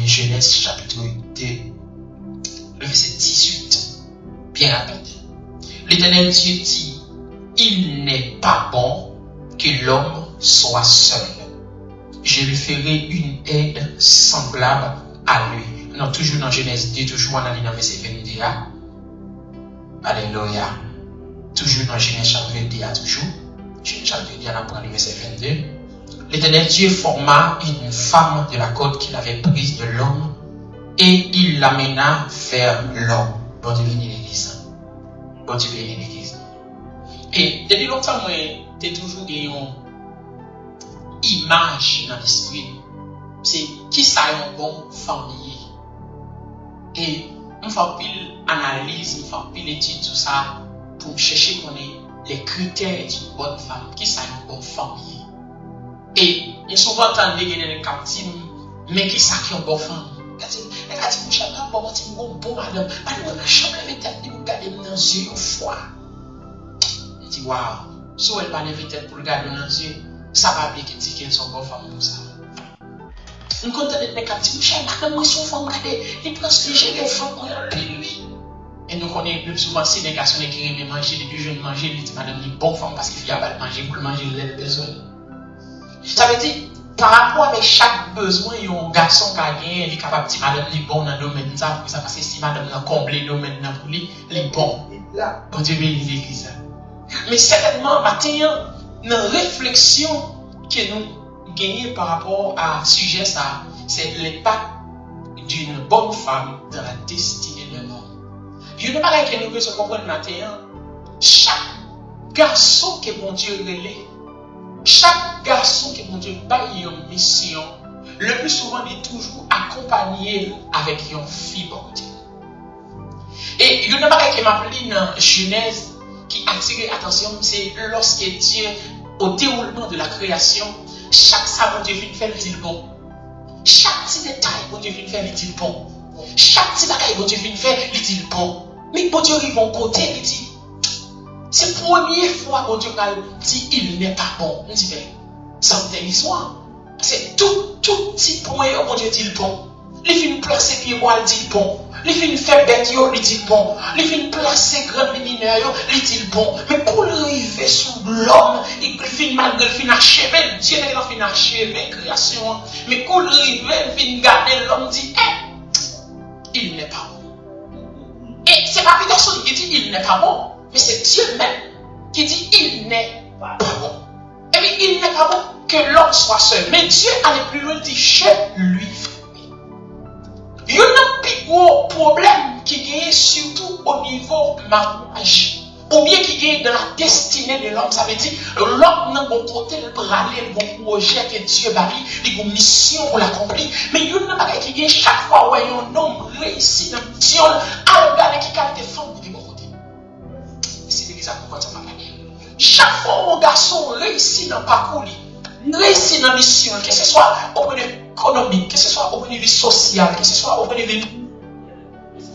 Genèse chapitre 2, le verset 18. Bien rapide. L'Éternel Dieu dit, il n'est pas bon que l'homme soit seul. Je lui ferai une aide semblable à lui. Non, toujours dans Genèse 2, toujours dans le verset 22. Alléluia. Toujours dans Genèse chapitre 22, toujours. Genèse chapitre 22, on apprend le verset 22. L'Éternel Dieu forma une femme de la côte qu'il avait prise de l'homme et il l'amena vers l'homme. Bon Dieu bénit l'église. Bon Dieu bénit l'église. Et depuis longtemps, moi, j'ai toujours eu une image dans l'esprit. C'est qui ça est un bon famille. Et on fait pile analyse, on fait pile étude, tout ça, pour chercher qu'on ait les critères d'une bonne femme. Qui ça est une bonne famille. Et on souvent entend les gens dans captif, mais qui ça qui est une bonne femme. Elle a dit, mon cher, bon madame, pas de la chambre, elle va tête pour regarder dans les yeux une fois. Elle dit, waouh, si elle va lever tête pour regarder dans les yeux, ça va bien qu'elle dit qu'elle est une bonne femme pour ça. On compte d'être captif, mon cher, madame, moi, son femme, regardez, il prend ce que j'ai les femmes, on a appelé lui. Et nous connaissons plus souvent si les garçons qui aiment manger, les plus jeunes manger, ils disent, madame, il est bonne femme parce qu'il y a pas de manger, pour manger, il a besoin. Ça veut dire, par rapport avec chaque besoin, il y a un garçon qui a gagné, il est capable de dire madame, il est bon dans le domaine de ça, parce que si madame a comblé le domaine pour lui, il est bon. Bon Dieu bénit l'église. Mais certainement, maintenant, une réflexion que nous gagnons par rapport à ce sujet, ça, c'est l'impact d'une bonne femme dans la destinée de l'homme. Je ne sais pas que nous pouvons comprendre maintenant. Chaque garçon que mon Dieu relève, chaque garçon qui mon Dieu baille une mission, le plus souvent il est toujours accompagné avec une fille bon Dieu. Et il y a une chose qui m'appelle dans Genèse qui attire l'attention, c'est lorsque Dieu, au déroulement de la création, chaque ça mon Dieu vient faire le dit bon. Chaque petit détail mon Dieu vient faire le dit bon. Chaque petit détail mon Dieu vient faire le dit bon. Mais mon Dieu arrive au côté, il dit. C'est la première fois que Dieu dit il n'est pas bon. On dit, ça me fait l'histoire. C'est tout petit point où Dieu dit bon. Il vient placer pied, il dit bon. Il vient faire bête, il dit bon. Il vient placer grand mineur, il dit bon. Mais pour arriver sous l'homme, il vient malgré il vient achever. Dieu n'est pas achever la création. Mais pour arriver, il vient garder l'homme, dit, il n'est pas bon. Et c'est pas personne qui dit il n'est pas bon. Mais c'est Dieu même qui dit il n'est pas bon. Et puis il n'est pas bon que l'homme soit seul. Mais Dieu allait plus loin, dit je lui ferai. Il y a un plus gros problème qui est surtout au niveau mariage. Ou bien qui est dans la destinée de l'homme. Ça veut dire l'homme n'a pas côté le braler, le bon projet que Dieu va lui, les mission pour l'accomplir. Mais il y a un bagage qui est chaque fois où un homme réussit dans la mission, à regarder qui a des femmes de bon côté. C'est l'église à comprendre ça. Chaque fois un garçon réussit dans le parcours, réussit dans la mission, que ce soit au point de vue économique, que ce soit au point de vue social, que ce soit au point de vue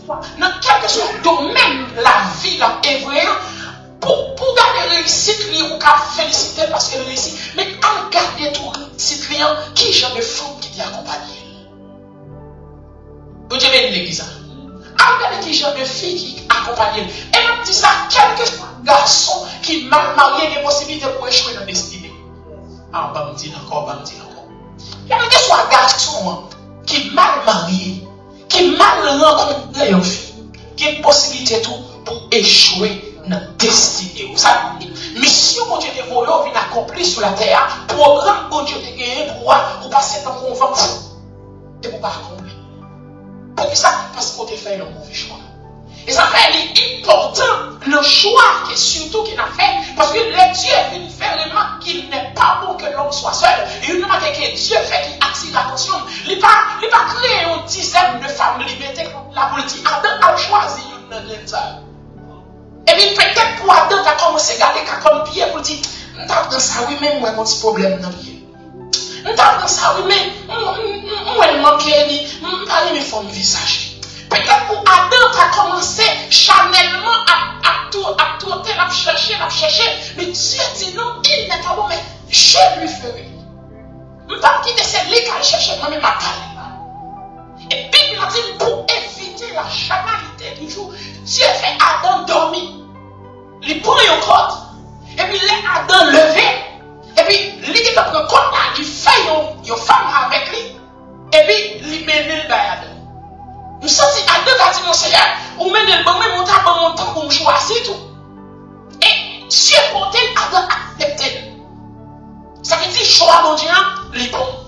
dans quel que soit le domaine de la vie, là, est vrai, pour garder réussite, ou qu'à féliciter parce qu'elle réussit, mais à garder tout réussite, qui genre de femme qui t'y accompagne. Vous avez l'église. À regarder qui genre de fille qui accompagne. Et on dit ça, quel que soit le garçon qui mal marié, des possibilités pour échouer dans la destinée. Ah, on va me dire encore, Quel que soit le garçon qui mal marié, qui mal rencontré une fille, qui a une possibilité tout pour échouer dans la destinée. Vous savez, mission que Dieu te voyait vient accomplir sur la terre, programme que Dieu te gagné pour passer dans le convention. Et pour pas accomplir. Pour ça, parce qu'on te fait un mauvais choix. Et ça fait important le choix que surtout qu'il a fait, parce que le Dieu vient faire remarque qu'il n'est pas bon que l'homme soit seul. Et une fois que Dieu fait qu'il attire l'attention, il n'a pas créé une dizaine de femmes liberté comme la politique. Adam a choisi une grande. Et puis peut-être pour Adam, il a commencé à garder comme pied pour dire, dans ça, oui, même moi, mon petit problème dans le pied. Dans ça, oui, mais moi, il manque, il me forme visage. Peut-être pour Adam, tu as commencé charnellement à tourner, à chercher. Mais Dieu dit non, il n'est pas bon, mais je lui ferai. Je ne vais pas quitter cette ligue à chercher moi-même à parler. naturalité du jour. Dieu fait Adam dormir. Il prend une côte. Et puis, les Adam levé. Et puis, il dit que le côte là, il fait une femme avec lui. Et puis, il mène le bail Adam. Nous sentons Adam qui a dit, mon Seigneur, ou mène le bon, mais mon temps pour me choisir tout. Et Dieu porte Adam accepté. Ça veut dire, choix mon Dieu, les bons.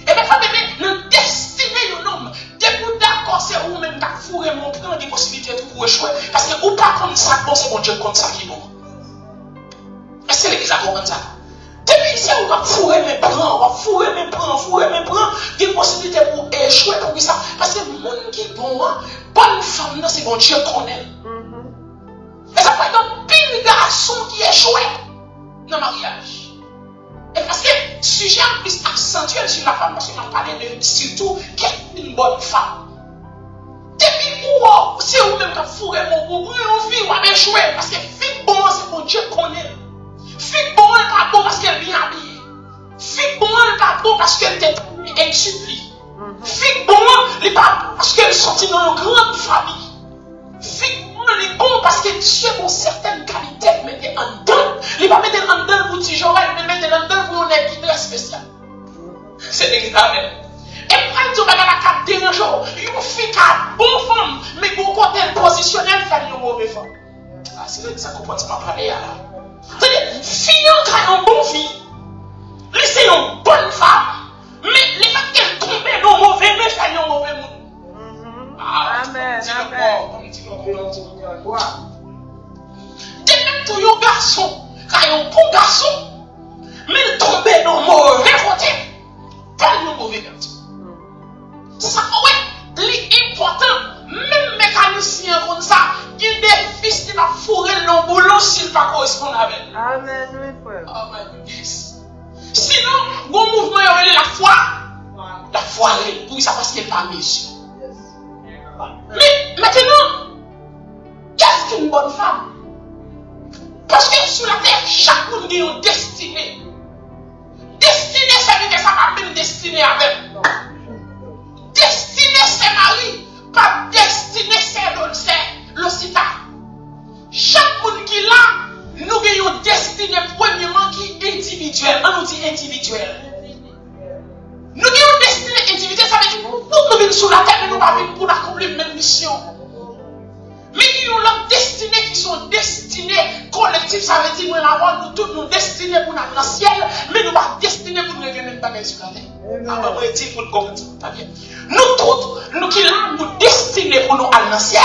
Et bien, frère bébé, nous destinons nos noms. Dès que vous d'accord, c'est vous-même qui fourrez mon prend des possibilités pour échouer. Parce que vous pas comme ça, bon, c'est mon Dieu comme ça qui est bon. Est-ce que l'église a compris ça? Depuis ici, on va fourrer mes prends, on va fourrer mes prends, des possibilités pour échouer, pour ça. Parce que le monde qui est bon, bonne femme, c'est mon Dieu qu'on aime. Et ça fait donc pile garçon qui échoue dans le mariage. Et parce que le sujet est plus accentué sur la femme, parce qu'on a parlé de surtout qu'est-ce une bonne femme. Depuis où, c'est vous-même qui fourrez mon goût, on vit, on va échouer, parce que fille bon, c'est mon Dieu qu'on aime. Fille bon, elle n'est pas bon parce qu'elle est bien habillée. Fille bon, elle n'est pas bon parce qu'elle est supplie. Fille bon, elle n'est pas bon parce qu'elle est sortie dans une grande famille. Fille bon, elle est bon parce que Dieu a une certaine qualité, mais en dedans. Il ne va pas mettre en dedans pour Tijoret, mais mettre en dedans pour un guide spécial. C'est l'église amen. Et pour elle dire, elle a qu'à déranger. Une fille qui a une bonne femme, mais pour côté positionnel, faire une mauvaise femme. Ah, c'est là que ça comprend, ça m'a parlé là. C'est-à-dire, fille qui a une bonne fille, c'est une bonne femme, mais le fait qu'elle tombe dans le mauvais, mais fait un mauvais monde. Amen. Dès même pour un garçon, quand il y a un bon garçon, mais il tombe dans le mauvais côté, pas le mauvais garçon. C'est ça, ouais, l'important, même mécanicien comme ça, il y a des fils qui va fourrer le boulot s'il ne va pas correspondre avec. Amen, oui, frère. Amen, yes. Sinon, bon mouvement, il y a la foi. La foi, oui, ça parce qu'elle n'est pas mise. Mais maintenant, qu'est-ce qu'une bonne femme? Parce que sur la terre, chaque monde a une destinée. Destinée, ça veut dire que ça va même destiner avec. Destinée, c'est Marie. Pas destinée, c'est l'Occitane. Chaque monde qui est là, nous avons une destinée premièrement qui est individuelle. On nous dit individuelle. Nous avons une destinée individuelle, ça veut dire que nous venons sur la terre, mais nous ne venons pas pour accomplir la même mission. Mais nous avons l'autre destinée qui sont destinées collectives, ça veut dire que nous tous nous destinés pour aller dans le ciel, mais nous ne sommes pas destinés pour nous régler même pas sur la terre. Ah, moi, je dis pour nous comprendre ça, pas bien. Nous tous, nous qui sommes nous destinés pour nous aller dans le ciel,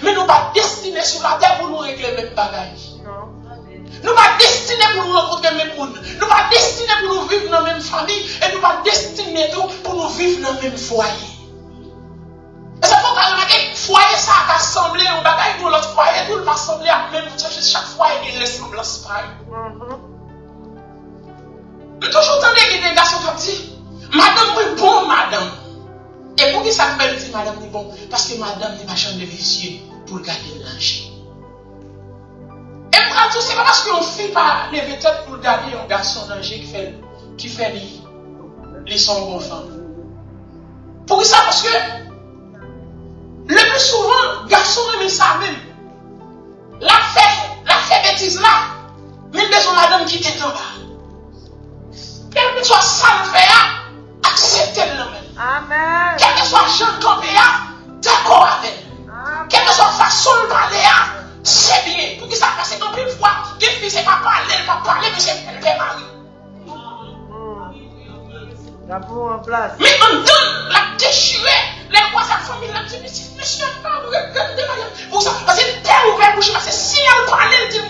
mais nous ne sommes pas destinés sur la terre pour nous régler même bagages. Nous ne sommes pas destinés pour nous rencontrer le même monde. Nous ne sommes pas destinés pour nous vivre dans la même famille. Et nous ne sommes pas destinés pour nous vivre dans le même foyer. Et ça faut remarquer, foyer ça a assemblé, on va pour l'autre foyer, tout le monde assemblé à même chaque foyer il y a une ressemblance pareille. Nous toujours entendons que des garçons qui disent, madame, oui, bon, madame. Et pour qui ça me dit, madame, oui, bon? Parce que madame n'est pas chambre de vicieux pour garder le linge. Et pour tout, c'est pas parce qu'on ne fait pas les vêtements pour garder un garçon d'âge qui fait les sons bon femme. Pour ça, parce que le plus souvent, garçon aime ça même. La fait bêtise là, même de son madame qui est en bas. Quel que soit ça le fait, acceptez-le même. Amen. Quel que soit Jean Campé, d'accord avec. Quelle que soit façon de parler, c'est bien. Pour que ça passe dans une fois, des filles, c'est pas parler, mais c'est elle fait mari. La boue en place. Mais on donne la déchirée, les voisins de famille, la dit, monsieur, pas pour ça, parce que t'es ouvert bouche, parce que si elle parlait, elle dit,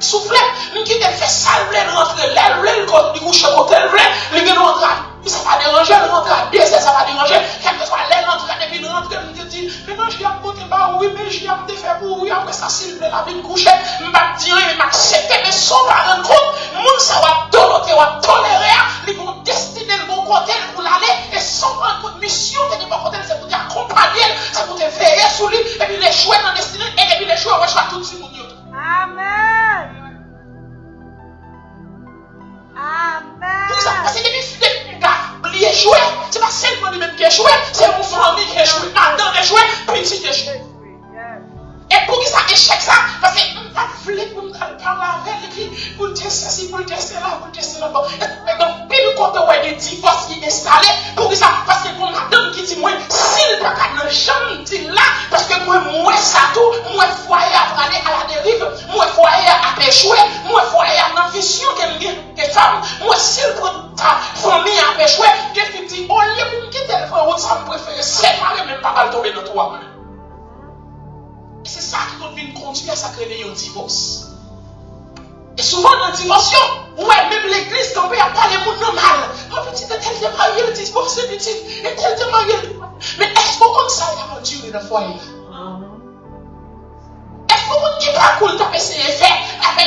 je souffler, je qui te fait ça, elle rentrer, elle du coup, je côté, elle vient rentrer. Ça va déranger, elle rentre à 2 heures, ça va déranger. Quelle que soit l'aile rentre, et puis rentre, elle me dit, mais non, je viens de côté, bah oui, mais je viens de faire pour oui, après ça, s'il plaît, la vie de coucher, je vais dire, je vais m'accepter, mais sans pas rendre compte, moun ça va donner, va tolérer, ils vont destiner le bon côté pour l'aller, et sans prendre compte, mission, de bon côté, c'est pour t'accompagner, c'est pour te veiller sur lui, et puis les jouer dans la destinée, et puis les jouer, on va jouer tout de suite, mon Dieu. Amen. Amen. Pour ça, parce que depuis gars, il est joué, c'est pas seulement lui-même qui est joué, c'est mon famille qui est joué, Adam est joué, petit est joué. tester ça, pour le tester là, pour le tester là. Donc, puis le côté où il y a des divorces qui sont installés, pour que ça, parce que pour madame qui dit, moi, s'il pas qu'à ne jamais dire là, parce que moi, ça tout, moi, foyer à aller à la dérive, moi, foyer à échouer, moi, foyer à une vision des femmes, moi, s'il prend ta famille à échouer, quelqu'un dit, oh, les gens qui quitter le frère, ça me préfère séparer, même pas mal tomber dans toi. Et c'est ça qui doit conduire à ça créer un divorce. Et souvent dans le divorce, ouais, même l'église, quand il n'y a pas les mots normal. Mon petit, elle est mariée, le divorce, petit, elle est mariée. Mais est-ce que comme ça, il y a enduré dans le foyer? Est-ce que qui pas cool, t'as essayé de faire avec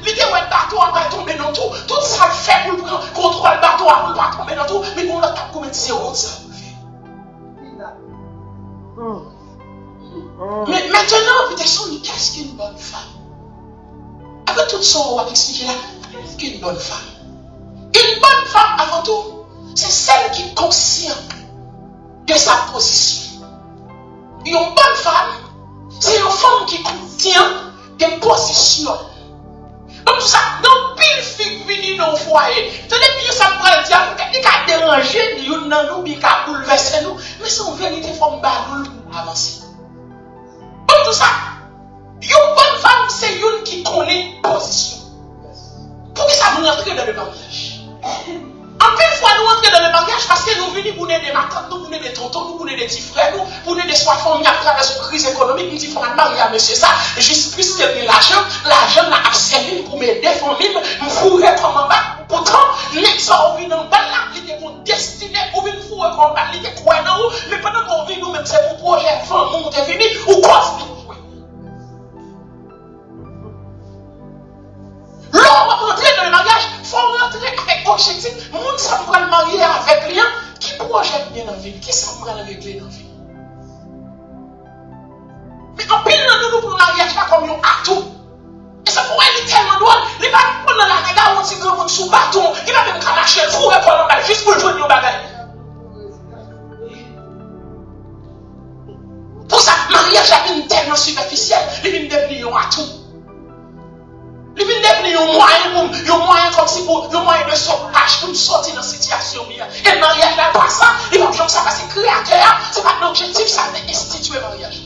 l'idée où un bateau va tomber dans tout, tout ça le fait pour le contrôle le bateau, pour ne pas tomber dans tout, mais pour le temps comme zéro, ça. Mais maintenant, peut-être, qu'est-ce qu'une bonne femme? Avec tout ça, on va expliquer là, qu'est-ce qu'une bonne femme? Une bonne femme, avant tout, c'est celle qui est consciente de sa position. Une bonne femme, c'est une femme qui contient des positions. Donc, tout ça, dans pile fille venue dans le foyer, tenez bien, ça me prend le diable, il a dérangé, il a bouleversé nous, mais c'est une vérité, il faut me avancer. Donc, tout ça, une bonne femme, c'est une qui connaît position. Pour que ça nous entre dans le mariage. En plus, fois nous entrer dans le mariage parce que nous venons pour des matantes, nous venons des tontons, nous venons des petits frères, nous venons des soins familles à travers une crise économique, nous disons qu'on marier à monsieur ça, juste plus que l'argent n'a servi pour m'aider, famille, me fourrer comme en bas. Pourtant, les gens viennent en bas là, ils ont destiné pour venir fourrer comme en bas, ils étaient quoi dans nous, mais pendant qu'on vit nous-mêmes, c'est pour projet, femme, nous est venu, ou quoi? L'homme va rentrer dans le mariage, il faut rentrer avec objectif. Moun ça va le marier avec rien qui projette bien dans la vie, qui ça va le régler dans la vie. Mais en pile, nous pour le mariage, pas comme un atout. Et ça pourrait être tellement drôle. Il va prendre la nègre, on dit que l'on sous bâton, il va même cracher le four et prendre un bail juste pour jouer au bagage. Pour ça, le mariage a une tellement superficielle, il vient devenir un atout. Il vient devenir un moyen comme si pour un moyen de sauvetage pour sortir dans cette situation. Et le mariage n'est pas ça. Il va que ça va se créateur. Ce n'est pas l'objectif, ça c'est instituer le mariage.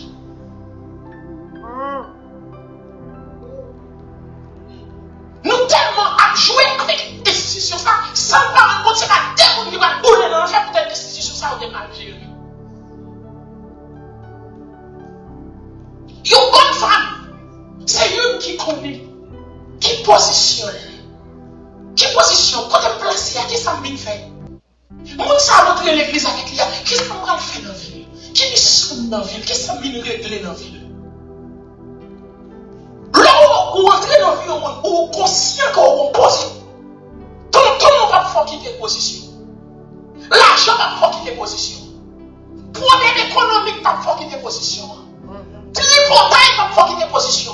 Nous tellement à jouer avec l'institution ça, sans pas rendre compte, c'est pas des gens qui vont bouler dans l'enfer pour cette institution ça ou des mal gérés. Une bonne femme, c'est une qui connaît. Qui positionne? Quand elle place, qu'est-ce que ça me fait? Moi, ça va rentrer l'église avec lui. Qu'est-ce que ça me fait dans la ville? Qui mission dans la ville? Qu'est-ce que ça me régler dans la ville? Là où entrer dans la ville, où conscient qu'on est position. Tout le monde va pouvoir quitter position. L'argent va pouvoir quitter position. Problème économique va pouvoir quitter position. L'hypothèque va pouvoir quitter position.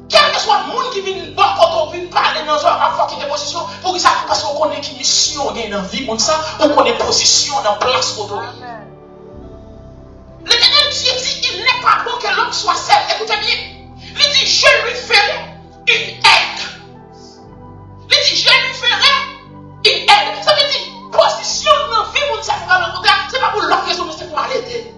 Quel que soit le monde qui vient quand on vient parler dans un fois qui est position, pour que ça parce qu'on connaît qui mission dans la vie, comme ça, on connaît position dans la place autorité. L'Éternel Dieu dit il n'est pas bon que l'homme soit seul. Écoutez bien. Il dit je lui ferai une aide. Il dit je lui ferai une aide. Ça veut dire position dans la vie, on ça pour le contraire, c'est pas pour l'autre raison, mais c'est pour l'aider.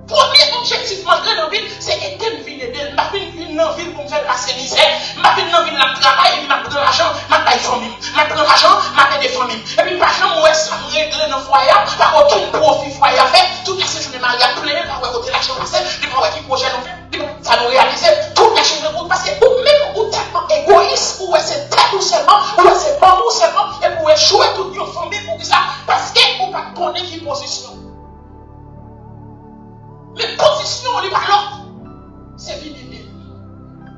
Premier objectif malgré dans la ville, c'est aider une ville d'aider. Je vais venir dans la ville pour me faire passer misère. Je vais venir dans la ville pour travailler, je vais prendre l'argent, je vais payer des familles. Je vais prendre l'argent, je vais payer des familles. Et puis, l'argent, moi, ça me règle dans le foyer, par contre, tout profit foyer à faire, toutes les séjours de mariage plein, par contre, l'argent passé, les projets qui projettent, ça nous réalise, toutes les choses de route passées, ou même ou tellement égoïste, ou c'est tête ou seulement, ou c'est bon ou seulement, et pour échouer toute une famille pour que ça, parce qu'on ne peut pas connaître qui position. Mais position, on est pas là. C'est fini.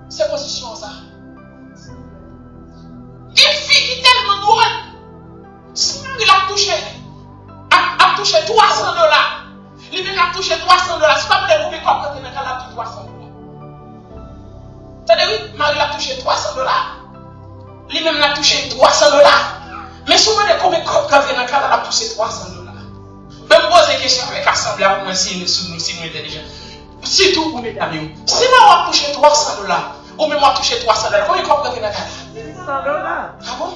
C'est position ça. Une fille qui est tellement drôle. Si il a touché 300 $. Il a touché 300 $. C'est pas pour les mauvais corps quand il a touché 300 $. C'est-à-dire, oui, Marie a touché 300 $. Lui-même a touché 300 $. Mais souvent, les mauvais corps quand il a touché 300 $. Je me pose des questions avec l'assemblée pour moi si nous intelligents. Surtout pour mes amis. Si nous avons touché 300 $, ou même moi toucher $300. Combien de fois vous avez dans $600. Ah bon?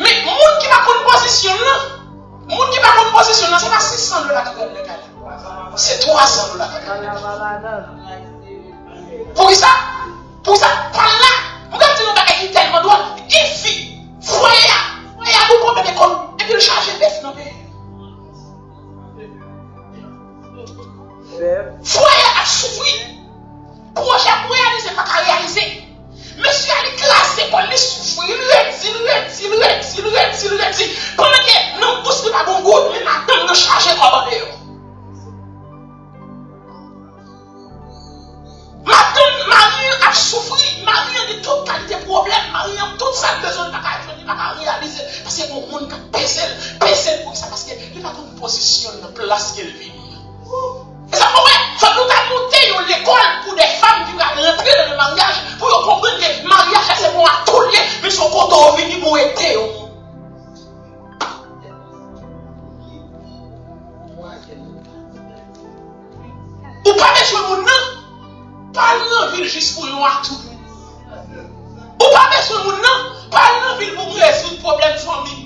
Mais le monde qui va prendre position là, le monde qui va prendre position là, c'est pas $600 qui va le gars. C'est $300 qui va le gars. Pour ça, par là, vous avez dit nous bagay qui tellement droit, il fit, foyer a beaucoup problème d'école, et puis le charge d'EF non mais. Foyer a souffert. Projet pour réaliser, pas qu'à réaliser. Monsieur a les classes d'école, il souffre, il redit. Pendant que nous poussons pas bon goût, mais maintenant nous chargeons comme on Madame Marie a souffert, Marie a de toute qualité de problème, Marie a toute sa besoin de pas réaliser. Parce que mon monde qui pèse pour ça, parce qu'il n'a pas de position de place qu'elle vit. Et ça pourrait, faut nous monter l'école pour des femmes qui vont rentrer dans le mariage, pour comprendre que le mariage c'est pour un tout lié, mais son compte est venu pour aider. Ou pas besoin de nous, pas de ville juste pour nous à tout. Ou pas besoin de nous, pas de ville pour résoudre le problème de famille.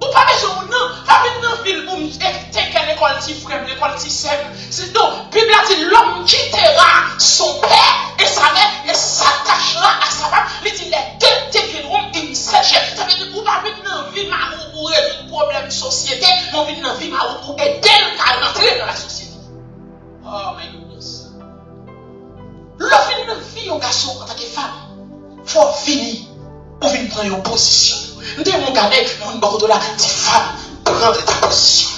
Ou pas besoin de nous, pas de ville pour t'inquiéter l'école si frère, l'école si sème. C'est donc, la Bible a dit l'homme quittera son père et sa mère et s'attachera à sa femme. Il dit les deux deviendront une seule chair. Ça veut dire qu'on va venir dans la vie pour résoudre le problème de société, mais on vient dans la vie pour aider à rentrer dans la société. Oh my goodness. L'homme vient dans la vie au garçon en tant que femme. Il faut finir pour venir prendre une position. Nous devons regarder mon bord là, dit femme, prendre ta position.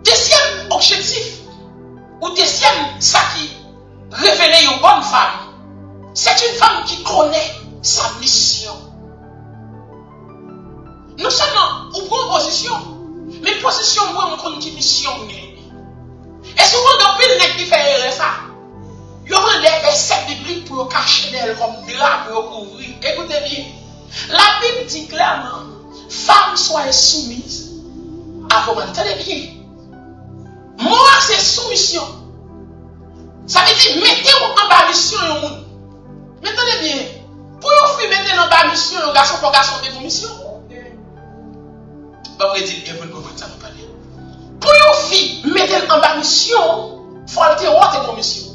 Deuxième objectif, ou deuxième, ça qui révèle une bonne femme, c'est une femme qui connaît sa mission. Non seulement, ou prend position, mais position, moi, on connaît une mission. Et souvent, dans le pays, qui fait ça, il y a des versets bibliques pour cacher d'elle comme drap pour couvrir. Écoutez bien, la Bible dit clairement, femme soit soumise à vos maris. Tenez bien. Moi, c'est soumission. Ça veut dire, mettez-vous en bas mission. Mettez bien. Pour vous faire mettre en bas mission, un garçon pour garçon de vos missions. Pas vrai dire, et vous ne comprenez ça, pas parler. Pour vous faire mettre en bas mission, il faut aller voir vos missions.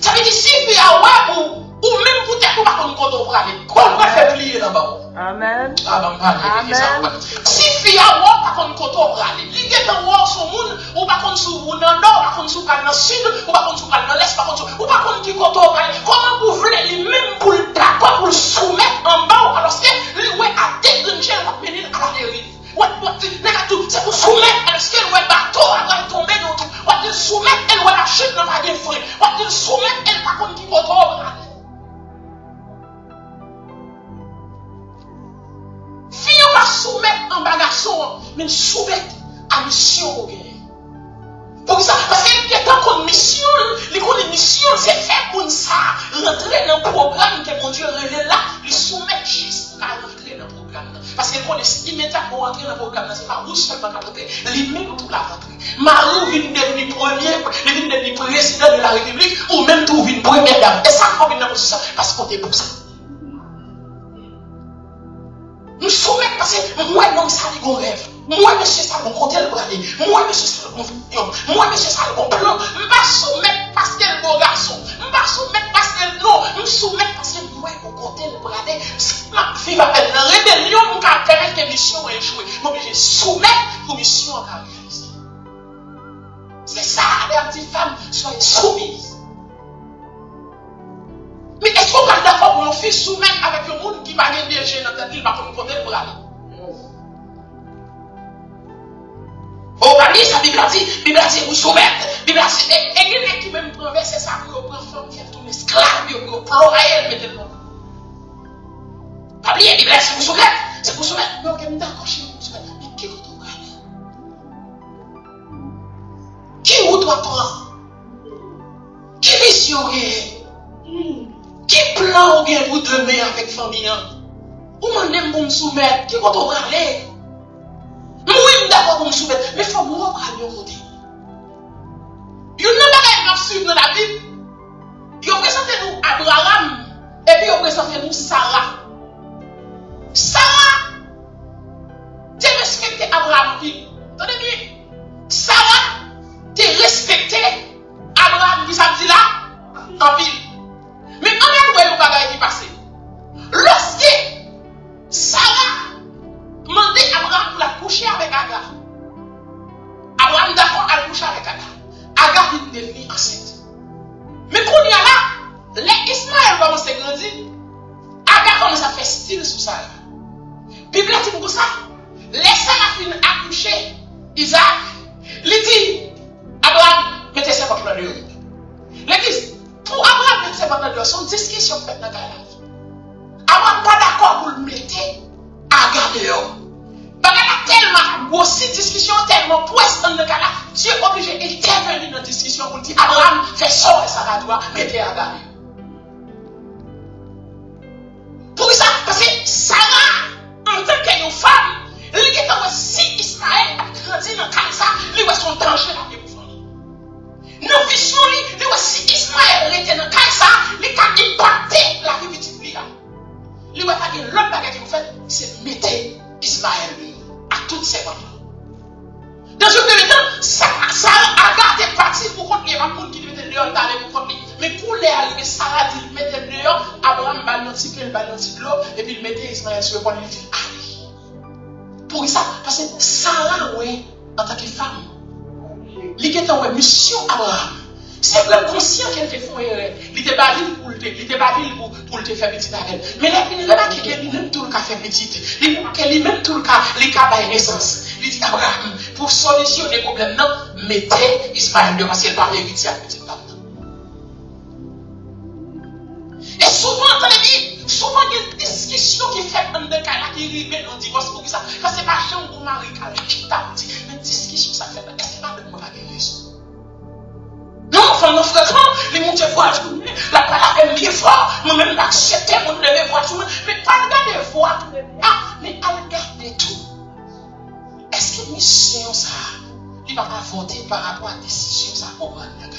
Ça veut dire, si vous avez ou même pour te pas qu'on compte au aller, qu'on va faire plier là-bas. Amen. Amen. Si vous avez pas qu'on compte au aller, l'idée de voir son monde, ou pas qu'on sous dans le nord, pas qu'on sous dans le sud, ou pas qu'on sous dans l'est, pas qu'on sous, ou pas qu'on qui compte au aller. Comment vous voulez les mêmes pour le d'accord, pour le soumettre en bas, alors que lui, ouais, à tête d'une chaîne, va mener à la dérive. C'est pour soumettre, est-ce qu'elle va bateau, elle va tomber dans tout. On va soumettre, elle va la chute dans la frais. On va soumettre, elle va contre qui va tomber. Fille, on va soumettre en bagarre, mais soumettre à mission. Pour ça, parce qu'il y a tant qu'on mission, les missions, c'est fait pour ça. Rentrer dans le programme que mon Dieu relève là, les soumettre juste à rentrer dans le programme. Parce qu'on connaît immédiatement rentrer dans le programme, c'est pas où seulement à rentrer, les mêmes tout la rentrer. Marie vient devenir premier, vient devenir président de la République, ou même tout vient première dame. Et ça, on vient dans ça, parce qu'on est pour ça. Nous soumettons parce que moi, non, ça, c'est mon rêve. Moi, monsieur, ça, mon côté, le brader. Moi, monsieur, ça, le confusion. Moi, monsieur, ça, le complot. Je ne vais pas soumettre parce qu'elle est bon garçon. Je ne vais pas soumettre parce qu'elle non. Je me soumettre parce que moi, mon côté, le brader. Si ma fille va faire une rébellion, mon caractère, que mission est échouée. Je suis obligé de soumettre pour mission à réaliser. C'est ça, les petites femmes, soyez soumises. Mais est-ce qu'on va d'accord pour une fille soumettre avec le monde qui va gagner des jeunes dans ta ville, va comme côté pour aller? Oh, Bali, ça Bible dit, vous soumettre. Bible a dit, et il y a qui même prend verset ça pour prendre femme qui est une esclave, pour ployer, mettez-le. Bali, Bible dit, vous soumettre. C'est pour soumettre. Mais ok, d'accord, chez vous soumettre. Mais qui vous doit aller? Qui vous doit prendre? Qui vision est? Qui plan ou bien vous demain avec famille? Ou m'en aime pour me soumettre? Qui va aller? Oui, Oui, d'accord pour me soumettre, mais il faut me reprendre au côté. Il y a une bagaille qui suivre dans la Bible. Il présente nous Abraham et puis il présente nous Sarah. Sarah, tu respecté Abraham. Attendez bien. Sarah, tu respecté Abraham qui ça dit là en ville. Mais on a trouvé une bagaille qui passe. Lorsque Sarah demandait à Abraham pour la coucher avec Agar, Abraham d'accord à coucher avec Agar. Agar est devenue enceinte. Mais quand il y a là, les Ismaël commencent à grandir, Agar commence à faire style sur Sarah. Bible dit pour ça, laissez la fille accoucher Isaac. Il dit, Abraham, mettez ses portes dans le dehors. L'église, pour Abraham mettre ses portes dans le dehors, son discussion faite dans la vie. Abraham pas d'accord pour le mettre à garder dehors. Parce qu'il y a tellement aussi discussion, tellement poisse dans le cas là, Dieu est obligé d'intervenir dans la discussion pour dire, Abraham, fais ça et ça va toi, mettez à garder. Pour ça, parce que Sarah, en tant qu'une femme, elle dit que si Ismaël a grandi dans le cas ça, il va son danger là pour famille. Nos visions, si Ismaël était dans le cas ça, il va impacter la vie petite vie là. Il va faire l'autre bagage qu'il fait, c'est mettre Ismaël à toutes ces moments. Dans ce premier temps, Sarah a gardé parti pour contre les gens qui mettaient dehors, pour contre lui. Mais pour les arriver, Sarah dit, il mettait dehors, Abraham balancé de l'eau, et puis il mettait Ismaël sur le point, il dit, allez. Pour ça, parce que Sarah, oui, en tant que femme, il était une mission Abraham. C'est vraiment conscient qu'elle te fait erreur. Il était pas pour le faire petite avec elle. Mais là, il remarque qu'elle même tout le cas fait petite. Il remarque qu'elle même tout le cas, les cas par naissance. Il dit Abraham, pour solutionner les problèmes, non, mettez Ismaël de parce qu'elle parle héritier à petite femme. Et souvent, souvent il y a une discussion qui fait dans le cas là qui arrive dans le divorce pour ça. Quand c'est pas chambre pour mari qui t'a dit, mais discussion ça fait, est-ce que pas de moi la raison? Non, enfin, mon frère, les montées voir tout, la parole est bien fort, moi-même l'accepter, mon lever voir tout, mais pas regarder voir. Ah, mais à regarder tout. Est-ce que mission ça, il va pas voter par rapport à la décision ça pour prendre le gars?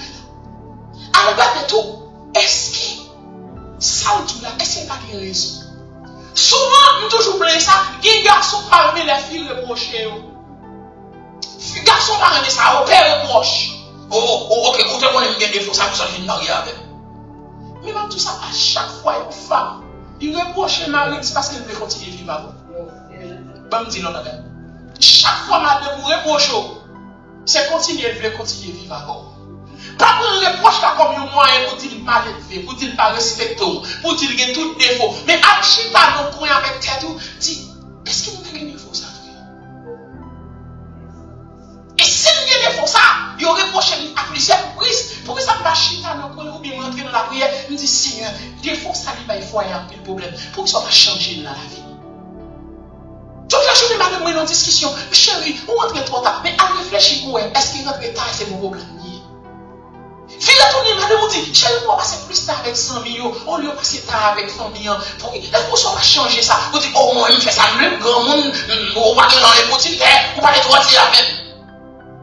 À regarder tout, est-ce que ça ou tout là, est-ce qu'il n'y a pas de raison? Souvent, nous toujours plaisons ça, les garçons parmi les filles reprochées. Les garçons parmi ça, au père reproche. Oh, ok, vous avez bien des faux, ça vous avez une mariée avec. Mais même tout ça, à chaque fois, une femme, il reproche le mari parce qu'elle veut continuer à vivre avant. Bon, me dit non, madame. Chaque fois, madame, vous reproche, c'est continuer, elle veut continuer à vivre avant. Pas pour le reproche comme un moyen pour dire mal élevé, pour dire pas respecté, pour dire qu'il y a tout défaut. Mais à chita dans le coin avec tête, dit, est-ce que vous avez des défauts ça? Et si vous avez des défauts ça, il y aurait reproché à plusieurs reprises. Pourquoi ça ne va chita dans le coin ou bien rentrer dans la prière? Il me dit, Seigneur, défaut ça, il faut y avoir un problème. Pourquoi ça va changer dans la vie? Toute la journée, madame, moi, dans discussion, chérie, on rentre trop tard, mais à réfléchir, est-ce qu'il rentre tard, c'est mon problème? Fille retourner, madame, on dit, chérie, on va passer plus tard avec 100 millions, on lui va passer tard avec 100 millions. Est-ce que ça va changer ça? On dit, oh, moi, il fait ça, même grand monde, on va aller dans les boutiques, on va aller droiter avec.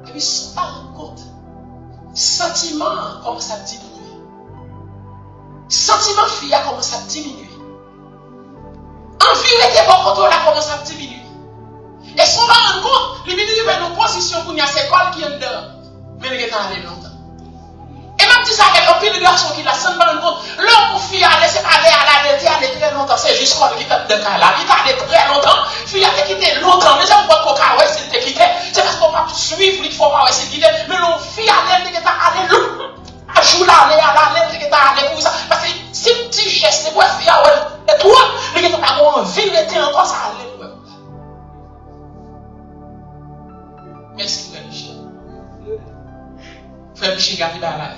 Et puis, sans pas rendre compte, sentiment commence à diminuer. Sentiment fille a commencé à diminuer. Envie était bon contrôle a commencé à diminuer. Et sans pas rendre compte, les minutes de nos positions pour nous, c'est quoi qui est dedans? Mais il est allé longtemps. Et même si ça avec un pile de garçons qui la sentent pas rendre compte, l'homme pour fille a laissé aller à aller très longtemps, c'est juste comme qui tape de cas là. Il t'a allé très longtemps, fille a quitté longtemps, mais ça ne peut pas ouais, c'est te quitter. C'est parce qu'on va suivre, il faut pas ouais, c'est quitter. Mais l'homme fille a l'air de allé long. À jour là, à l'air de allé pour ça. Parce que si petit geste, c'est pour fille a ouais, et toi, il est pas envie d'être encore ça allait. Merci frère Michel. Frère Michel garde à la main.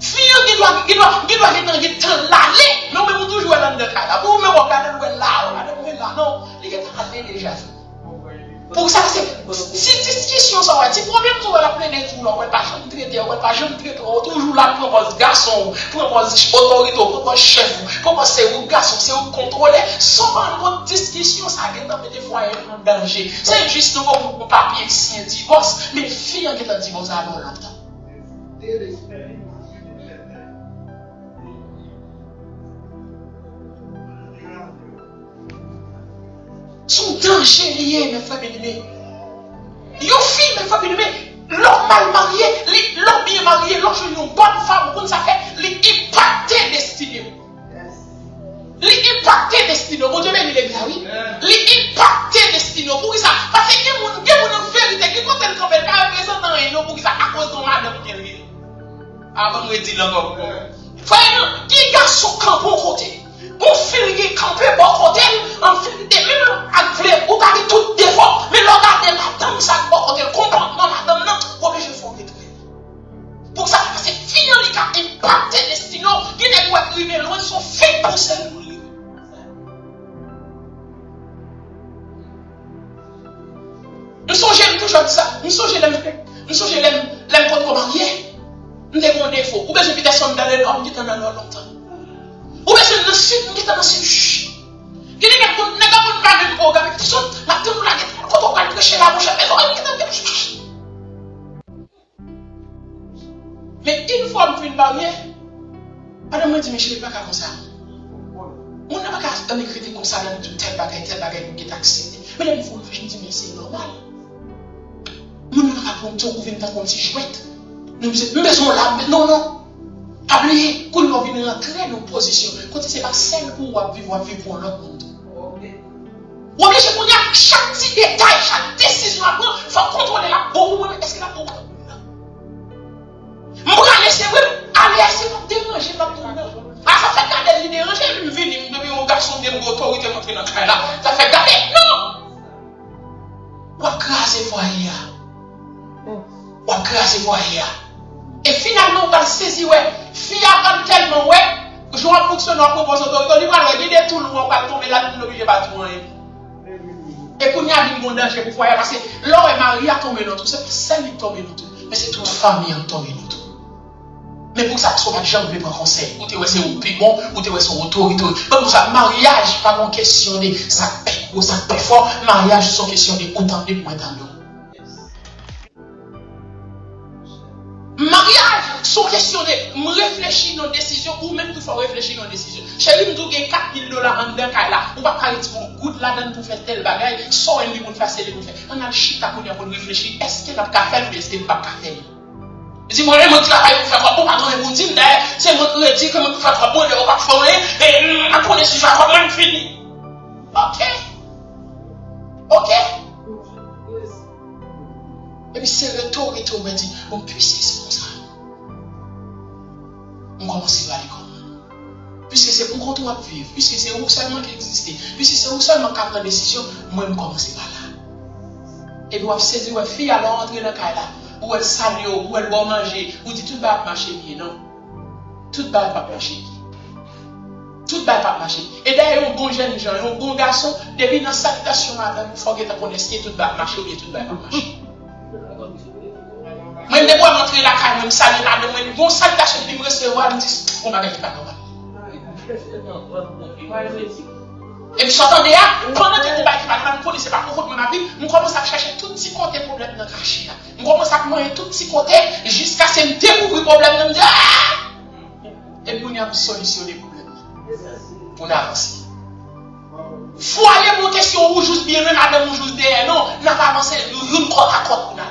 Fille qui doit être dans le temps l'aller, mais on peut toujours aller dans le cas. Vous me regardez là, non, il est allé déjà. Pour ça, si discussion ça va, si problème tu vas la plaindre tout là, on va pas jamais traiter, on va pas jamais traiter, on toujours là propose garçon, propose autorité, propose chef, propose c'est un garçon, c'est un contrôler, sans une discussion ça vient dans des foyers en danger. C'est juste pour papier si un divorce, mais fille qui est divorce avant longtemps. Son danger lié, mes frères bien-aimés. Yo fille, mes frères bien-aimés, l'homme mal marié, l'homme bien marié, l'homme une bonne femme, comme ça fait, l'impacter destiné. L'impacter destiné. Bon Dieu, mais il est bien, oui. L'impacter destiné. Pour ça, parce que il y a une vérité qui quand elle ne pas représenter rien, pour ça, à cause de madame qui est. Avant de me dire encore. Frère, qui garçon camp bon côté? Bon fil qui campé bon côté, en fil même avec ou garder tout défaut, mais regardez madame ça bon côté, comprendre non madame non, obligé de faire retrait. Pour ça c'est fini qui a impacté destino, qui n'est pas arrivé loin son fait pour celle nous. Nous songeons toujours de ça, nous songeons l'aime contre marié. Nous avons des défauts, ou bien je personne dans le nord qui est dans le nord longtemps. Ou bien c'est dans le sud qui est dans le sud. Qui n'est pas même programme qui sont la tête la tête quand on va prêcher la bouche mais une fois me fait une barrière, madame me dit mais je ne vais pas comme ça. On n'a pas qu'à m'écrire comme ça dans tout tel bagaille qui est accepté. Mais là il faut je me dis mais c'est normal. On n'a pas pour tout venir dans un petit chouette. Nous besoin là non. Pas oublier qu'on va venir rentrer dans une position. Quand c'est pas celle pour vivre pour l'autre monde. Ou bien je connais chaque petit détail, chaque décision à prendre, il faut contrôler la peau. Est-ce que la peau je vais laisser aller essayer de déranger la peau. Ah, ça fait garder les déranger, je vais venir devenir un garçon de l'autorité monter dans le cas là. Ça fait garder. Non! On va craser foyer. On va craser foyer. Et finalement, on va saisir, ouais, fille a tellement, ouais, je vais fonctionner en proposant d'autorité, il va aider tout le monde, on va tomber là, nous n'obligez pas tout le monde. Et qu'on y a un bon danger pour foyer, parce que l'homme est marié à tomber dans tout, c'est pas celle qui tombe dans tout, mais c'est toute la famille qui tombe dans tout. Mais pour ça, tu ne vas jamais prendre conseil, ou tu es son pignon, ou tu es son autorité. Pour ça, mariage, pas une question de ça pique ou ça pique fort, mariage, c'est une question de contempler pour être dans l'eau. Mariage, c'est une question de réfléchir dans une décision ou même il faut réfléchir dans une décision. Chez lui, nous avons $4,000 en dedans, ou pas carré pour goûter là-dedans pour faire tel bagage, soit un livre pour faire celle pour faire. On a le chita pour réfléchir, est-ce que n'a pas fait ou est-ce que n'a pas fait? Je dis, moi, je travaille pour faire quoi? Pour pas donner pour dire, c'est moi qui dis que je peux faire quoi? Pour ne pas faire, et après, si je vais faire même fini. Ok. Et puis c'est retour, on me dit, on puisse c'est comme ça. On commence à aller comme. Puisque c'est pour qu'on doit vivre, puisque c'est où seulement qui existe, puisque c'est où seulement qui prend décision, moi je commence par là. Et puis on saisir une fille à l'entrée dans le cas là, où elle salue, où elle va manger, où dit tout va marcher bien, non? Tout va pas marcher bien. Tout va pas marcher. Et d'ailleurs, un bon jeune gens, un bon garçon, depuis dans la salutation, madame, il faut que tu connaisses que tout va marcher ou bien tout va pas marcher. Moi, je vais rentrer la caille, je me salue là, je me dis, bon, salutation, puis je me recevoir, je me dis, on m'a gagné pas normal. Et puis, j'entendais, pendant que je débat qui va me c'est pas pour ma vie, je commence à chercher tout petit côté problème dans le cachet. Je commence à manger tout petit côté jusqu'à ce que je découvre le problème, je me dis, et puis, on a solutionné le problème. On avance. Foyer, mon question, ou juste bien, madame, ou juste derrière, non, on n'a pas avancé, une côte à côte pour nous.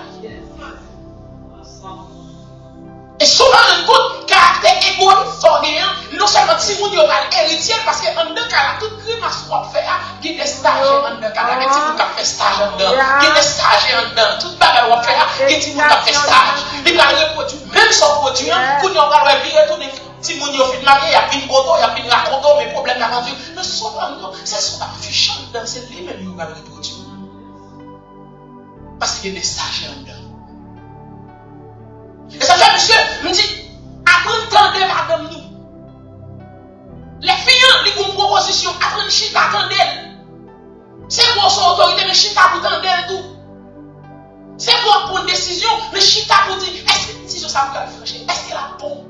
Et souvent, un bon caractère égoïste, non seulement si vous avez héritier, parce qu'en deux cas, toute grimace qu'on fait, il y a des stagiaires en deux cas, il y a des gens qui fait stage en deux, il y a des stagiaires en deux, tout le monde fait, il y a des gens qui fait stage, il y a des produits, même sans produit, pour nous, on va retourner, si vous avez fait marier, il y a une auto, il y a une raconto, mais problème d'aventure, mais souvent, c'est souvent affichant dans cette ligne, mais nous, on va reproduire. Parce qu'il y a des stagiaires en deux. Et ça fait, monsieur, me dit, attendez, madame, nous. Les filles, les bonnes propositions, attendez, attendez. C'est pour son autorité, mais chita pour tendre tout. C'est pour prendre une décision, mais chita pour dire, est-ce que la décision ça va franchir? Est-ce qu'elle a bon?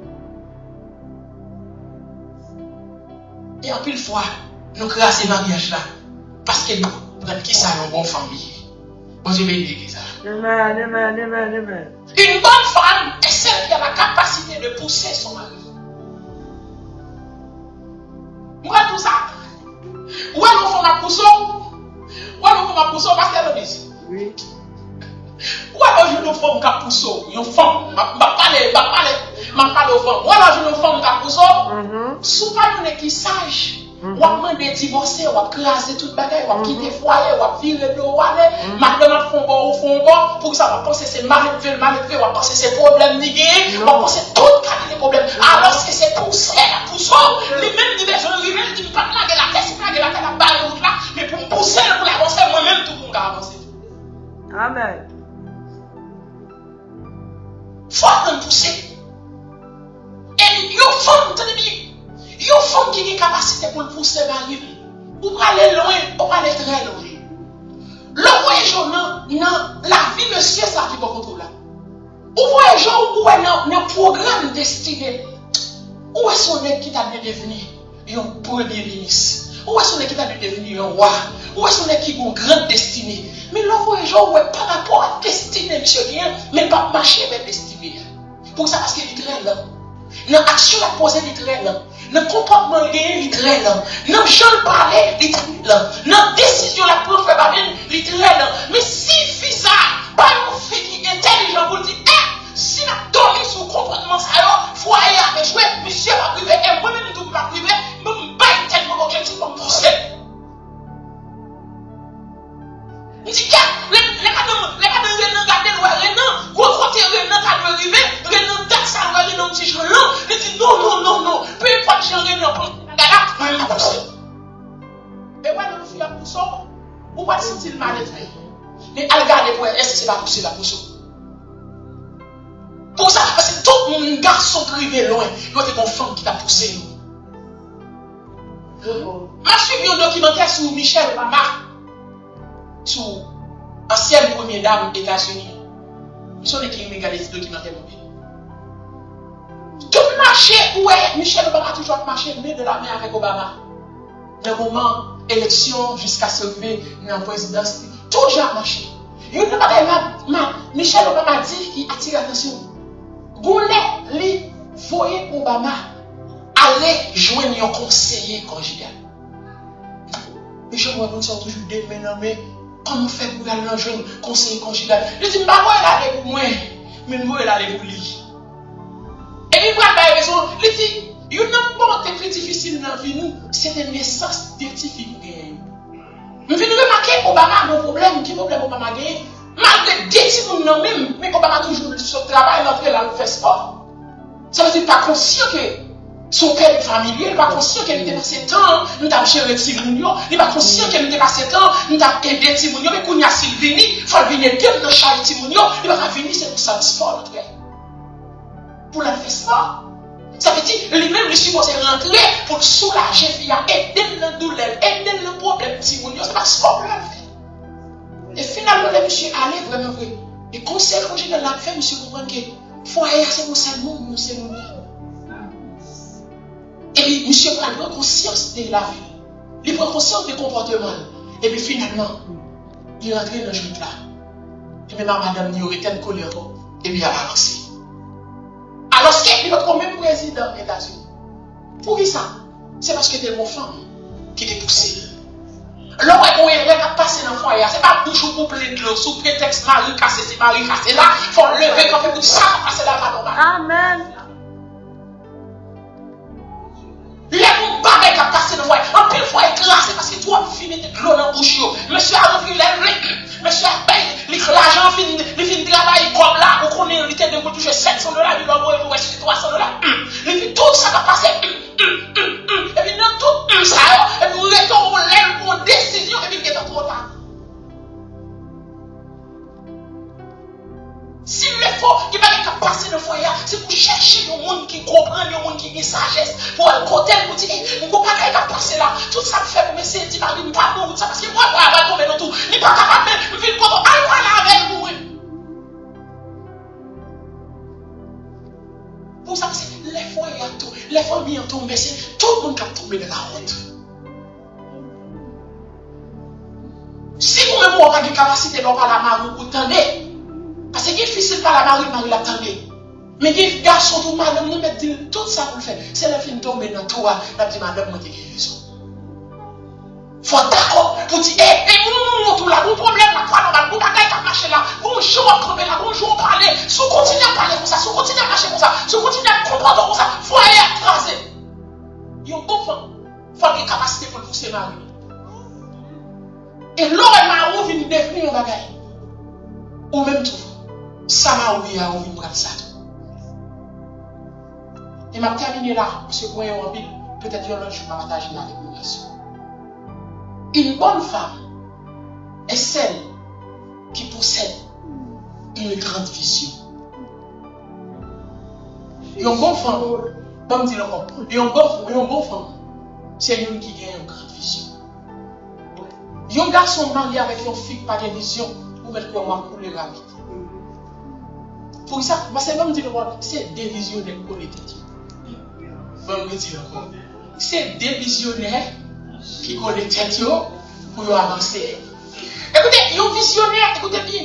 Et en pile fois, nous créons ces mariages-là, parce que nous prenons qui ça une bonne famille. Bon Dieu bénit l'église. Amen, amen, amen, amen. Une bonne femme est celle qui a la capacité de pousser son mari. Moi, tout ça. Où est-ce qu'on fait ma pousson? Où est-ce qu'on fait ma pousson? Parce qu'elle est ici. Oui. Où est-ce que je femme qui pousson? Une femme, ma parle aux femmes. Où est-ce que je femme qui pousson? Si pas une qui sage. Ou à demander divorcer, ou à craser toute bagaille, ou à quitter foyer, ou à virer de l'eau, madame a fond bon, pour que ça va penser c'est mal élevé, ou à penser c'est problème nigué, ou à penser toute qualité de problème. Alors que c'est pousser, la pousson, les mêmes diversions, les mêmes, ils ne pas plaguer la tête, c'est plaguer la tête, la balle de là, mais pour me pousser, pour l'avancer, moi-même, tout le monde a avancé. Amen. Faut apprendre à pousser. Et une femme, tenez bien. Il y a une femme qui a une capacité pour pousser mari. Ou pour aller loin, ou pour aller très loin. Le voyage dans la vie, monsieur, ça qui va contrôler. Ou voyage où est dans un programme destiné. Où est-ce qu'on est qui t'a devenu un premier ministre? Où est-ce qu'on est qui t'a devenu un roi? Où est-ce qu'on est qui a une grande destinée? Mais le voyage où est par rapport à destinée, monsieur, mais pas marcher avec destinée. Pour ça, parce qu'il est très lent. Dans l'action, la posée, il est très lent. Dans le comportement, il est très lent. Dans le champ de parler, il est très lent. Dans la décision, la preuve, il est très lent. Mais si il fait ça, pas une fille qui est intelligente pour dire, si on a dormi sur le comportement, ça il faut aller à jouer, monsieur va priver, et moi-même, je ne vais pas priver, je ne vais pas être tellement objectif pour me pousser. Je dis, les madames regardent Renan, gros côté Renan, t'as dû arriver, Renan, t'as ça, Renan, petit Jean là, il dit non, peu importe Jean Renan, moi je vais pousser. Et ouais, nous faisons la pousson, ou pas si il mal élevé. Mais à regarder pour est-ce que c'est pas pousser la pousson? Pour ça, parce que tout le monde garçon privé loin, il y a des femmes qui t'a poussé. Je suivi un documentaire sur Michelle Obama. Sur ancienne première dame des États-Unis. Nous sommes qui regardent ce documentaire. Tout marché où est Michel Obama a toujours marché main de la main avec Obama. Dans le moment élection jusqu'à se lever dans la présidence, toujours marché. Michel Obama dit qu'il attire l'attention. Goulet, lui, voyez Obama aller joindre un conseiller conjugal. Michel Obama sont toujours des mais comment faire pour aller joindre un conseiller conjugal? Je dis, bah, moi, elle allait pour moi, mais moi, elle allait pour lui. Et puis, pour la raison, il dit, il y a une bonté plus difficile dans la vie, nous, c'est une naissance de petits filles. Je viens de remarquer Obama a un problème, qui problème Obama a gagné? Malgré des petits non même, mais Obama toujours sur le travail, l'entrée là, le fait sport. Ça veut dire pas conscient que son père est familier, il n'est pas conscient qu'elle était passé temps, nous avons géré les petits mounions, il n'est pas conscient qu'elle était passé temps, nous avons aidé les petits mounions, mais quand il y a Sylvini, il faut venir bien dans chaque petit mounion, il va venir, c'est pour ça le sport, pour la faire sport. Ça veut dire, lui-même, il supposé rentrer pour soulager, aider le douleur, aider le problème petit mounion, c'est pas sport pour la faire. Et finalement, le monsieur allait vraiment vrai. Et conseil quand j'ai dans la fait, monsieur comprend que faut aller c'est mon seul monde, nous c'est nous. Et puis, monsieur prend conscience de la vie. Il prend conscience du comportement. Et puis finalement, il est rentré dans le jeu là. Et même madame n'y aurait été colère. Et puis il a avancé. Alors qu'il est notre même président des États-Unis. Pour qui ça? C'est parce que c'était mon femme qui était poussée. L'homme est passé dans le foyer. Ce n'est pas toujours pour plaindre l'eau. Sous prétexte mari cassé, c'est mari cassé là. Il faut lever quand il dit ça, passer là, pas normal. Amen. Les gens qui ont passé dans le foyer. En pile fois écrasé parce que toi, tu finis de l'eau dans la bouche. Monsieur a refusé monsieur a payé. L'argent finit de travailler comme là. On connaît une unité de vous toucher $700. Il va vous acheter $300. Il fait tout ça va passer. Et puis dans tout ça, et puis vous retournez l'aile pour une décision et puis il est trop tard. S'il le faut, il va être passer dans le foyer, c'est pour chercher un monde qui comprend, un monde qui a sagesse, pour un côté, pour dire, on ne peut pas passer là. Tout ça me fait pour me sentir, il ne peut pas mourir, parce que moi, je ne vais pas tomber dans tout. Il ne peut pas tomber, c'est tout le monde qui a tombé dans la honte. Si vous-même vous avez une capacité de parler à la Marie, vous attendez. Parce que c'est difficile de parler à la Marie l'attendez. Mais les garçons, tout madame, nous mettons tout ça pour le faire. C'est la fin de tomber dans tout, la petite madame, moi, j'ai raison. Faut d'accord pour dire, tout là, bon problème, là, bon bagaille qui a marché là, bon jour à crever là, bon jour à parler, si vous continuez à parler comme ça, si vous continuez à marcher comme ça, si vous continuez à comprendre comme ça, faut aller écraser. Il y a un bon fond, il faut avoir une capacité pour le pousser Marie. Et l'autre Marie vient devenir un bagaille. Ou même tout, ça Marie a envie de prendre ça. Et je vais terminer là, parce que moi, peut-être que je vais partager la révélation. Une bonne femme est celle qui possède une grande vision. Une bonne femme, pas me dire encore, une bonne femme, c'est une qui a une grande vision. Un garçon marié avec une fille qui n'a pas de vision, ou mettre qu'on va couler la vie. Pour ça, c'est même dire c'est des visionnaires qu'on était dit. C'est des visionnaires qui connaissent tête pour avancer. Écoutez, un visionnaire, écoutez bien,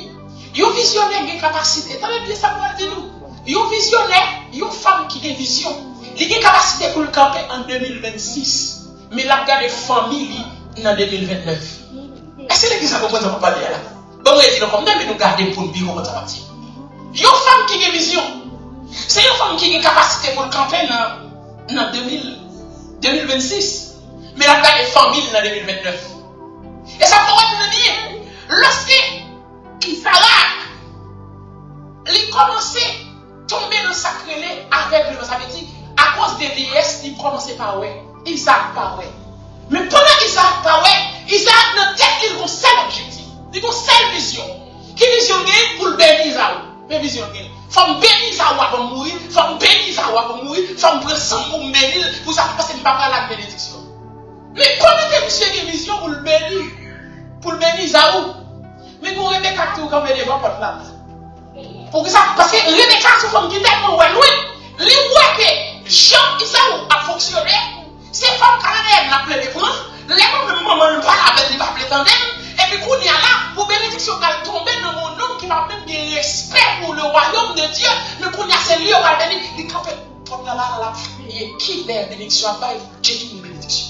un visionnaire qui a une capacité, attendez bien ça pour dire nous. Un visionnaire, une femme qui a une vision, il a une capacité pour le camper en 2026, mais il a gardé famille en 2029. Est-ce que l'église a compris ça pour parler là? Bon, on va dire comme ça, mais nous gardons pour nous dire comment ça va dire. Une femme qui a une vision, c'est une femme qui a une capacité pour le camper en 2026. Mais la garde est famille en 2029. Et ça pourrait te dire, lorsque Isaac il commençait à tomber dans le sacré avec le, ça veut dire, à cause des vieillesses, il commençait par ouais. Isaac par ouais. Mais pendant Isaac par ouais, Isaac dans tête, il a un seul objectif. Il a une seule vision. Qui vision gagne pour le bénir Isaac? Mais vision gagne. Femme bénir Isaac va mourir, femme bénir Isaac va mourir, femme prendre sang pour bénir, pour ça parce qu'il ne va pas la bénédiction. Mais comment monsieur a une vision pour le bénir Isaou? Mais pour Rebecca, tout comme elle est devant porte là. Pour ça, parce que Rebecca, c'est une femme qui est tellement loin. Les voix que Jean Isaou a fonctionné, c'est une femme canadienne, la pleine épouse. Les mamans ne parlent avec les papiers tandem. Et puis, quand il y a là, pour bénédiction, elle tombe dans mon homme qui va même des respect pour le royaume de Dieu. Mais quand il y a ces lieux, on va bénir, il campe comme là, et qui les bénédictions à Dieu qui est une bénédiction.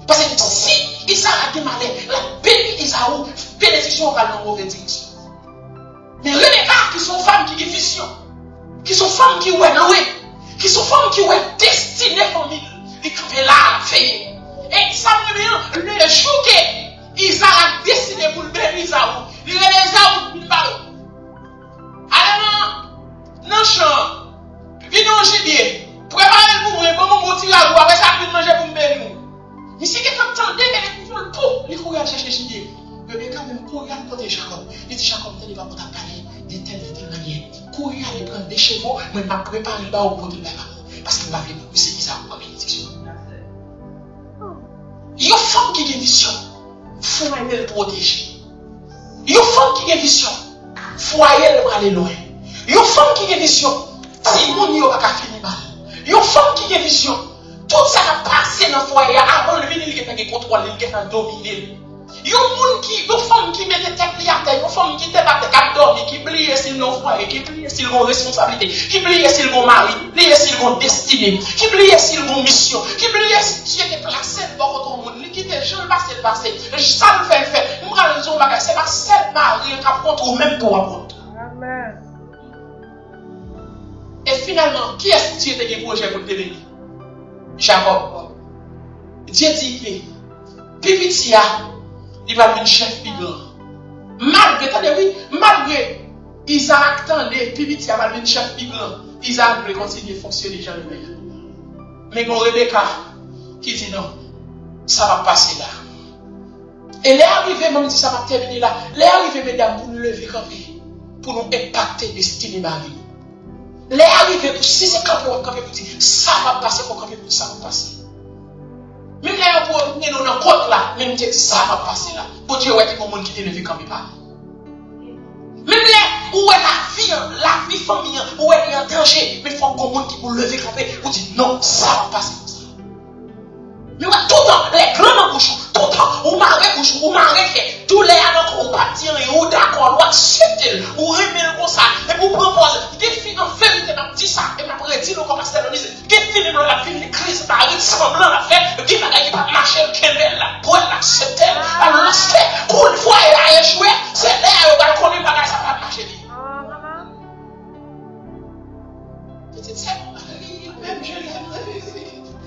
Parce que si Isaac a démarré, la béni Isaou, bénédiction va dans mauvaise direction. Mais Rebecca, qui sont femmes qui ont vision, qui sont femmes qui ont loué, qui sont femmes qui ont destiné famille, ils sont là à faire. Et ça me dit, le jour que Isaac a décidé pour le bénir Isaou, il y a des Isaou qui parlent. Alors, non, champ, venez au gibier, préparez-vous pour un bon motif à vous, avec ça, vous manger pour me bénir. Mais si quelqu'un tendait qu'elle est pour le pot, il faut aller chercher gibier. Mais quand même, courir à côté de Jacob. Il dit Jacob, il va pour t'appeler de telle manière. Courir à aller prendre des chevaux, mais il m'a préparé là au côté de la maman. Parce qu'il m'a fait pousser Isaac comme bénédiction. Il y a une femme qui a une vision, foyer le protéger. Il y a une femme qui a une vision, foyer le aller loin. Il y a une femme qui a une vision, si mon n'y a pas fini mal. Il y a une femme qui a une vision, tout ça a passé dans le foyer avant le venir, il a fait contrôler, il a fait dominer. Il y a une femme qui met des têtes à terre, une femme qui tête à terre, qui dormi, qui plie s'il n'a foyer, qui plie s'il a responsabilité, qui plie s'il a mari, qui plie s'il a destinée, qui plie s'il a mission, qui plie si Dieu est placé dans votre monde, qui quitte je le passé, ça le fait. Nous allons dire, c'est pas seul mari qui apprend ou même pour apprendre. Amen. Et finalement, qui est-ce que Dieu a des projets pour te bénir? Jacob. Dieu dit que Pipitia, il va devenir chef plus grand. Malgré Isaac tendait, Pipitia va devenir chef plus grand. Isaac voulait continuer à fonctionner dans le pays. Mais mon Rebecca qui dit non, ça va passer là. Et les arrivées, même si ça va terminer là, les arrivées, mesdames, pour nous lever camper, pour nous impacter destinée Marie. Les arrivées, si c'est camper, on va camper pour dire, ça va passer, pour camper pour dire, ça va passer. Même là, pour nous dans le côte là, même dire, ça va passer là. Pour Dieu, ouais, il y a des gens qui te levé camper pas. Même là, où est la vie famille, où est en danger, mais il faut qu'on monde qui pour lever camper pour dire non, ça va passer comme ça. Mais tout le temps, les grands bouchons, tout le temps, ou marrer bouchon, ou marrer tous les années qu'on va tirer, ou d'accord, ou accepter, ou remettre comme ça, et vous proposer, défi en vérité, m'a dit ça, et m'a prédit, nous commençons à nous dire, défi dans la vie, les crises, par exemple, semblant la faire, qui va marcher, qui va pour l'accepter, alors l'accepter, pour une fois, elle a échoué, c'est là, on va connaître pas ça va marcher. Petite sœur, même je l'aime,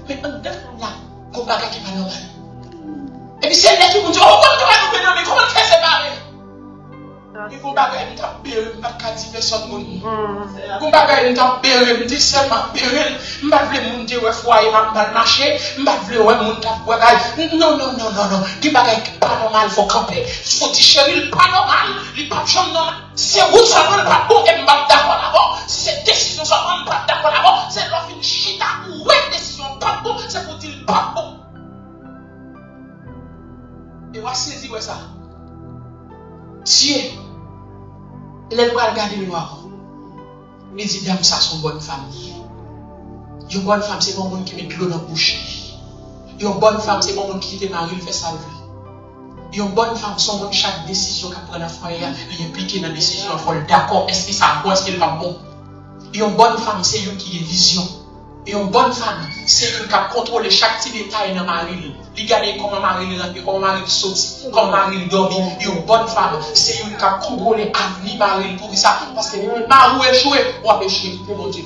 mais en dedans, là, qu'on va qui pas normal. Et puis c'est là qui vous dit, oh, mais comment faire séparer? Et vous bagay nous t'a bérer, pas qu'à dire personne moun. Vous bagay nous t'a bérer, me dit seulement bérer, m'pas vle moun te ouais foyer m'a mal marché, m'pas vle ouais moun t'a bagay. Non. Qui bagay pas normal faut camper. Faut dire chéri, pas normal, il pas jamais normal. C'est vous ça pas bon et m'pas d'accord là-bas. C'est décision ça pas d'accord là-bas, c'est l'offre une chita ouais décision pas bon, c'est pour dire pas bon. Et va saisir ouais ça. Dieu, il va regarder le noir. Il dit, dame, ça, c'est une bonne femme. Une bonne femme, c'est bon monde qui met de l'eau dans la bouche. Une bonne femme, c'est bon monde qui te marie, il fait sa vie. Une bonne femme, c'est bon chaque décision qu'elle prend dans la foyer, il implique dans la décision, il faut le d'accord, est-ce que ça bon, est-ce qu'il va bon. Une bonne femme, c'est une qui a vision. Une bonne femme, c'est une qui contrôle chaque petit détail dans ma vie. Il regarde comment Marie rentre, comment Marie sortit, comment Marie dormit. Une bonne femme, c'est une qui contrôle l'avenir Marie pour ça. Parce que Marie échoué, on va échouer pour mon Dieu.